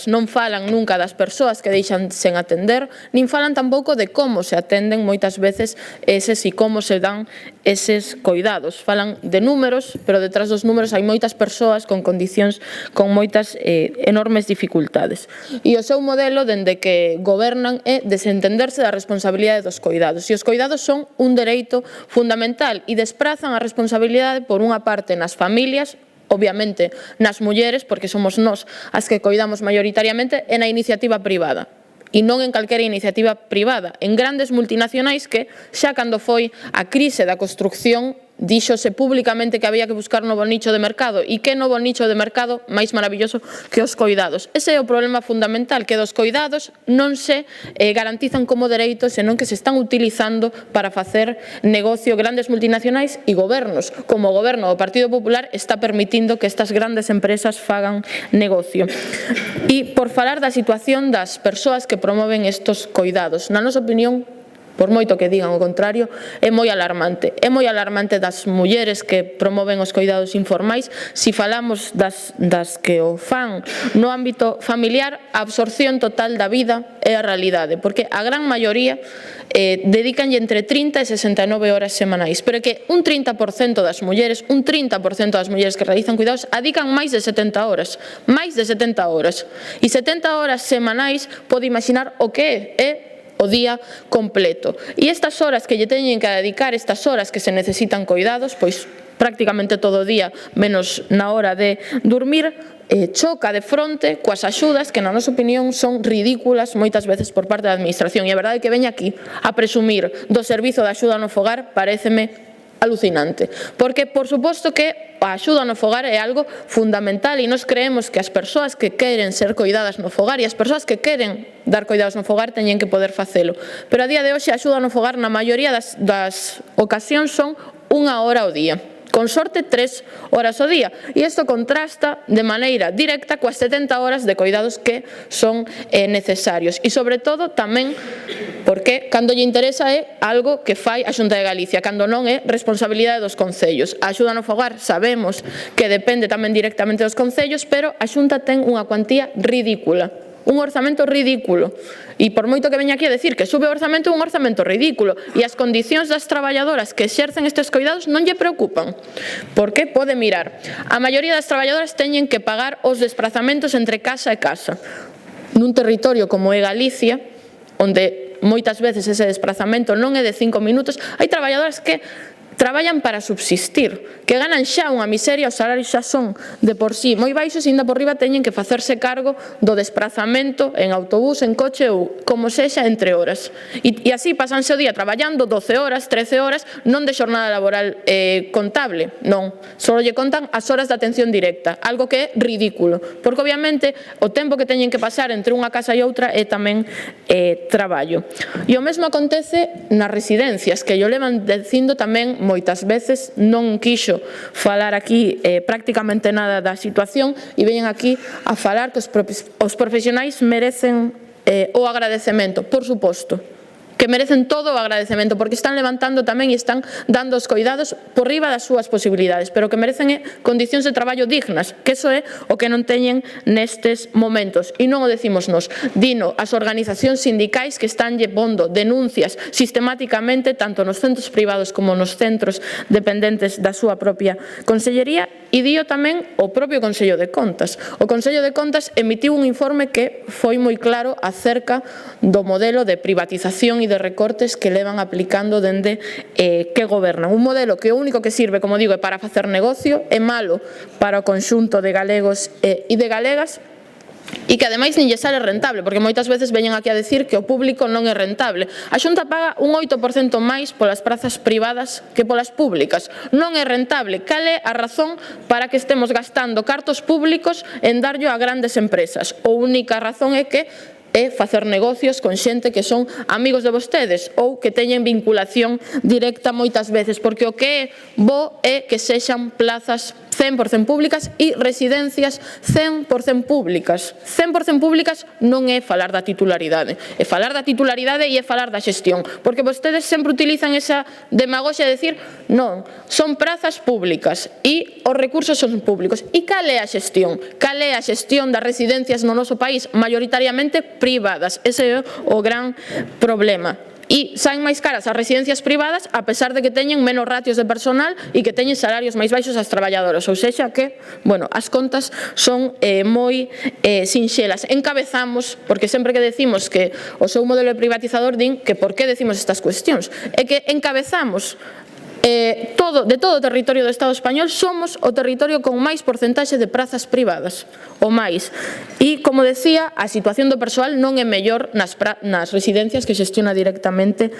coidados. Non falan nunca das persoas que deixan sen atender, nin falan tampouco de como se atenden moitas veces eses e como se dan eses coidados. Falan de números, pero detrás dos números hai moitas persoas con condicións, con moitas enormes dificultades. E o seu modelo, dende que gobernan, é desentenderse da responsabilidade dos coidados. E os coidados son un dereito fundamental e desprazan a responsabilidade por unha parte nas familias, obviamente nas mulleres, porque somos nós as que coidamos maioritariamente, e na iniciativa privada. E non en calquera iniciativa privada, en grandes multinacionais que xa cando foi a crise da construcción díxose públicamente que había que buscar un novo nicho de mercado. E que novo nicho de mercado máis maravilloso que os coidados? Ese é o problema fundamental, que dos coidados non se garantizan como dereitos, senón que se están utilizando para facer negocio grandes multinacionais e gobernos, como o goberno do Partido Popular está permitindo que estas grandes empresas fagan negocio. E por falar da situación das persoas que promoven estos coidados, na nosa opinión, por moito que digan o contrario, é moi alarmante. É moi alarmante das mulleres que promoven os coidados informais. Si falamos das que o fan no ámbito familiar, a absorción total da vida é a realidade, porque a gran maioría dedicanlle entre 30 e 69 horas semanais, pero que un 30% das mulleres, que realizan cuidados, adican máis de 70 horas, e 70 horas semanais pode imaginar o que é o día completo. E estas horas que lle teñen que dedicar, estas horas que se necesitan coidados, pois prácticamente todo o día, menos na hora de dormir, choca de fronte coas axudas que, na nosa opinión, son ridículas moitas veces por parte da administración. E a verdade é que veña aquí a presumir do servizo de axuda no fogar paréceme alucinante, porque por suposto que a axuda no fogar é algo fundamental e nós creemos que as persoas que queren ser coidadas no fogar e as persoas que queren dar coidados no fogar teñen que poder facelo, pero a día de hoxe a axuda no fogar na maioría das ocasións son 1 hora ao día, con sorte 3 horas ao día, e isto contrasta de maneira directa coas 70 horas de coidados que son necesarios, e sobre todo tamén porque cando lle interesa é algo que fai a Xunta de Galicia, cando non é responsabilidade dos concellos. A axuda no fogar sabemos que depende tamén directamente dos concellos, pero a Xunta ten unha cuantía ridícula, un orzamento ridículo, e por moito que veña aquí a decir que sube o orzamento, un orzamento ridículo, e as condicións das traballadoras que exercen estes coidados non lle preocupan, porque pode mirar, a maioría das traballadoras teñen que pagar os desprazamentos entre casa e casa. Nun territorio como é Galicia, onde moitas veces ese desprazamento non é de 5 minutos, hai traballadoras que traballan para subsistir, que ganan xa unha miseria, os salarios xa son de por sí moi baixos e ainda por riba teñen que facerse cargo do desprazamento en autobús, en coche ou como sexa entre horas. E así pasanse o día traballando 12 horas, 13 horas, non de xornada laboral contable, non, só lle contan as horas de atención directa, algo que é ridículo, porque obviamente o tempo que teñen que pasar entre unha casa e outra é tamén traballo. E o mesmo acontece nas residencias, que yo levan dicindo tamén moitas veces, non quixo falar aquí prácticamente nada da situación e veñen aquí a falar que os profesionais merecen o agradecemento, por suposto, que merecen todo o agradecemento, porque están levantando tamén e están dando os coidados por riba das súas posibilidades, pero que merecen condicións de traballo dignas, que iso é o que non teñen nestes momentos. E non o decimos nós, dino as organizacións sindicais que están pondo denuncias sistemáticamente tanto nos centros privados como nos centros dependentes da súa propia consellería, e dio tamén o propio Consello de Contas. O Consello de Contas emitiu un informe que foi moi claro acerca do modelo de privatización e de recortes que levan aplicando dende que gobernan. Un modelo que o único que sirve, como digo, é para facer negocio, é malo para o conxunto de galegos e de galegas, e que ademais nin lle sale rentable, porque moitas veces veñen aquí a decir que o público non é rentable. A Xunta paga un 8% máis polas prazas privadas que polas públicas. Non é rentable. Cal é a razón para que estemos gastando cartos públicos en darllo a grandes empresas? A única razón é que é facer negocios con xente que son amigos de vostedes ou que teñen vinculación directa moitas veces, porque o que é bo é que sexan plazas 100% públicas e residencias 100% públicas. 100% públicas non é falar da titularidade, é falar da titularidade e é falar da xestión, porque vostedes sempre utilizan esa demagoxia de decir non, son prazas públicas e os recursos son públicos. E cal é a xestión? Cal é a xestión das residencias no noso país? Maioritariamente privadas. Ese é o gran problema. E saen máis caras as residencias privadas a pesar de que teñen menos ratios de personal e que teñen salarios máis baixos as traballadoras, ou sexa que, bueno, as contas son moi sinxelas. Encabezamos, porque sempre que decimos que o seu modelo de privatizador din que por que decimos estas cuestións, é que encabezamos de todo o territorio do Estado español somos o territorio con máis porcentaxe de prazas privadas, o máis. E, como decía, a situación do persoal non é mellor nas residencias que xestiona directamente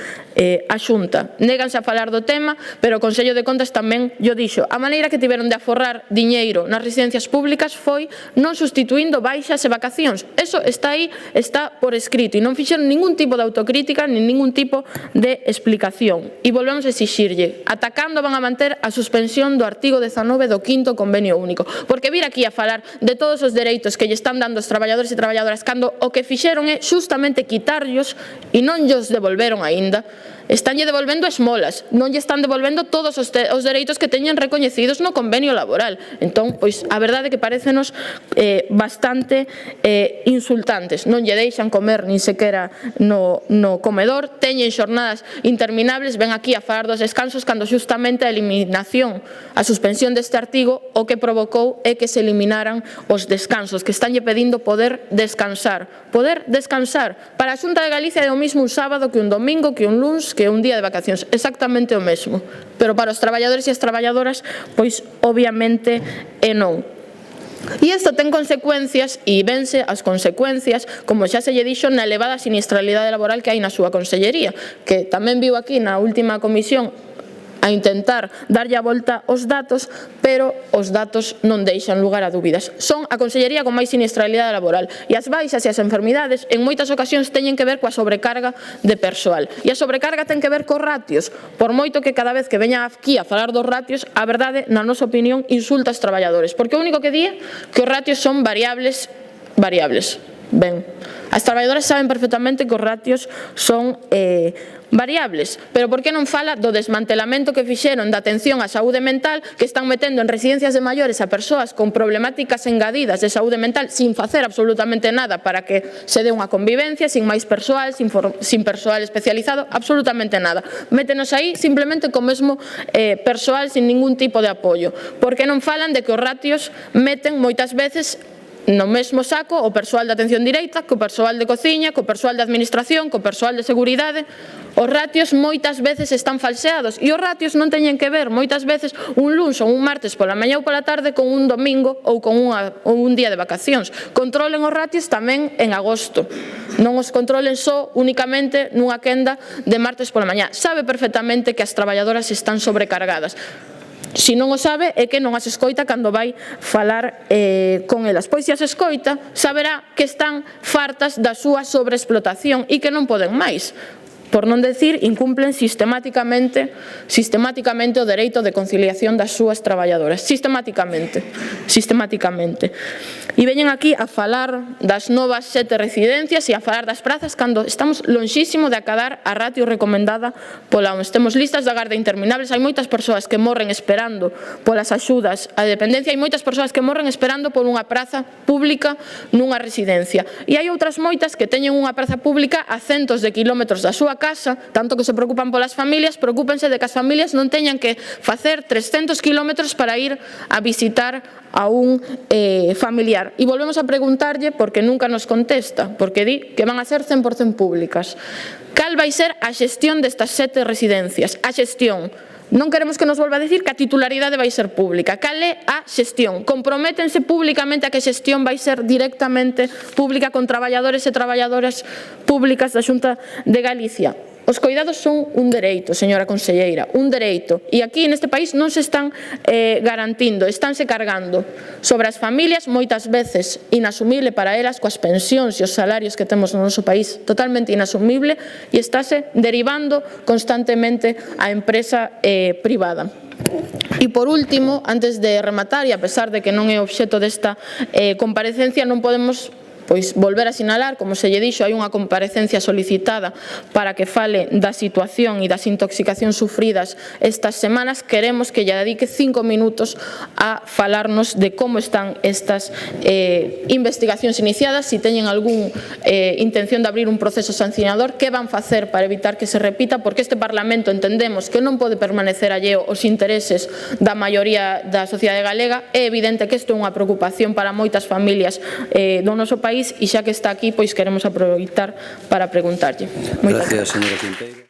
a Xunta. Néganse a falar do tema, pero o Consello de Contas tamén yo dixo. A maneira que tiveron de aforrar diñeiro nas residencias públicas foi non sustituindo baixas e vacacións. Eso está aí, está por escrito, e non fixeron ningún tipo de autocrítica, nin ningún tipo de explicación. E volvemos a exixirlle, atacando van a manter a suspensión do artigo 19 do 5º Convenio Único. Porque vir aquí a falar de todos os dereitos que lle están dando os traballadores e traballadoras cando o que fixeron é xustamente quitarllos e non llos devolveron aínda, estánlle devolvendo esmolas, non lle están devolvendo todos os dereitos que teñen recoñecidos no convenio laboral. Entón, pois, a verdade que parecenos bastante insultantes. Non lle deixan comer nin sequera no comedor, teñen xornadas interminables, ven aquí a falar dos descansos cando xustamente a eliminación, a suspensión deste artigo o que provocou é que se eliminaran os descansos, que estánlle pedindo poder descansar. Poder descansar. Para a Xunta de Galicia é o mismo un sábado que un domingo, que un luns, que un día de vacacións, exactamente o mesmo. Pero para os traballadores e as traballadoras, pois obviamente é non. E isto ten consecuencias, e vense as consecuencias, como xa se lle dixo, na elevada siniestralidade laboral que hai na súa consellería, que tamén viu aquí na última comisión a intentar darlle a volta aos datos, pero os datos non deixan lugar a dúbidas. Son a consellería con máis siniestralidade laboral e as baixas e as enfermidades en moitas ocasións teñen que ver coa sobrecarga de persoal. E a sobrecarga ten que ver cos ratios. Por moito que cada vez que veña aquí a falar dos ratios, a verdade, na nosa opinión, insulta aos traballadores, porque o único que di é que os ratios son variables. Ben, as traballadoras saben perfectamente que os ratios son variables, pero por que non fala do desmantelamento que fixeron da atención á saúde mental, que están metendo en residencias de maiores a persoas con problemáticas engadidas de saúde mental sin facer absolutamente nada para que se dé unha convivencia, sin máis persoal, sin persoal especializado, absolutamente nada. Métenos aí simplemente co mesmo persoal sin ningún tipo de apoio. Por que non falan de que os ratios meten moitas veces no mesmo saco o persoal de atención directa, co persoal de cociña, co persoal de administración, co persoal de seguridade? Os ratios moitas veces están falseados e os ratios non teñen que ver moitas veces un luns ou un martes pola mañá ou pola tarde con un domingo ou con un día de vacacións. Controlen os ratios tamén en agosto. Non os controlen só únicamente nunha quenda de martes pola mañá. Sabe perfectamente que as traballadoras están sobrecargadas. Se non o sabe, é que non as escoita cando vai falar con elas. Pois se as escoita, saberá que están fartas da súa sobreexplotación e que non poden máis. Por non decir, incumplen sistemáticamente o dereito de conciliación das súas traballadoras. Sistemáticamente. E veñen aquí a falar das novas 7 residencias e a falar das prazas cando estamos lonxísimo de acadar a ratio recomendada pola OMS. Temos listas de agarda interminables, hai moitas persoas que morren esperando polas axudas á dependencia, hai moitas persoas que morren esperando por unha praza pública nunha residencia. E hai outras moitas que teñen unha praza pública a centos de kilómetros da súa casa, tanto que se preocupan polas familias, preocúpense de que as familias non teñan que facer 300 kilómetros para ir a visitar a un familiar. E volvemos a preguntarlle, porque nunca nos contesta, porque di que van a ser 100% públicas. Cal vai ser a xestión destas 7 residencias? A xestión. Non queremos que nos volva a dicir que a titularidade vai ser pública. Cal é a xestión? Comprométense públicamente a que a xestión vai ser directamente pública con traballadores e traballadoras públicas da Xunta de Galicia. Os coidados son un dereito, señora conselleira, un dereito. E aquí neste país non se están garantindo, estánse cargando sobre as familias, moitas veces inasumible para elas, coas pensións e os salarios que temos no noso país, totalmente inasumible, e estáse derivando constantemente a empresa privada. E por último, antes de rematar, e a pesar de que non é obxecto desta comparecencia, non podemos volver a sinalar, como se lle dixo, hai unha comparecencia solicitada para que fale da situación e das intoxicacións sufridas estas semanas. Queremos que lle dedique 5 minutos a falarnos de como están estas investigacións iniciadas, se teñen algún intención de abrir un proceso sancionador, que van facer para evitar que se repita, porque este Parlamento entendemos que non pode permanecer alleo aos intereses da maioría da sociedade galega. É evidente que isto é unha preocupación para moitas familias do noso país, e xa que está aquí, pois queremos aproveitar para preguntarlle. Gracias, señora Quinteiro.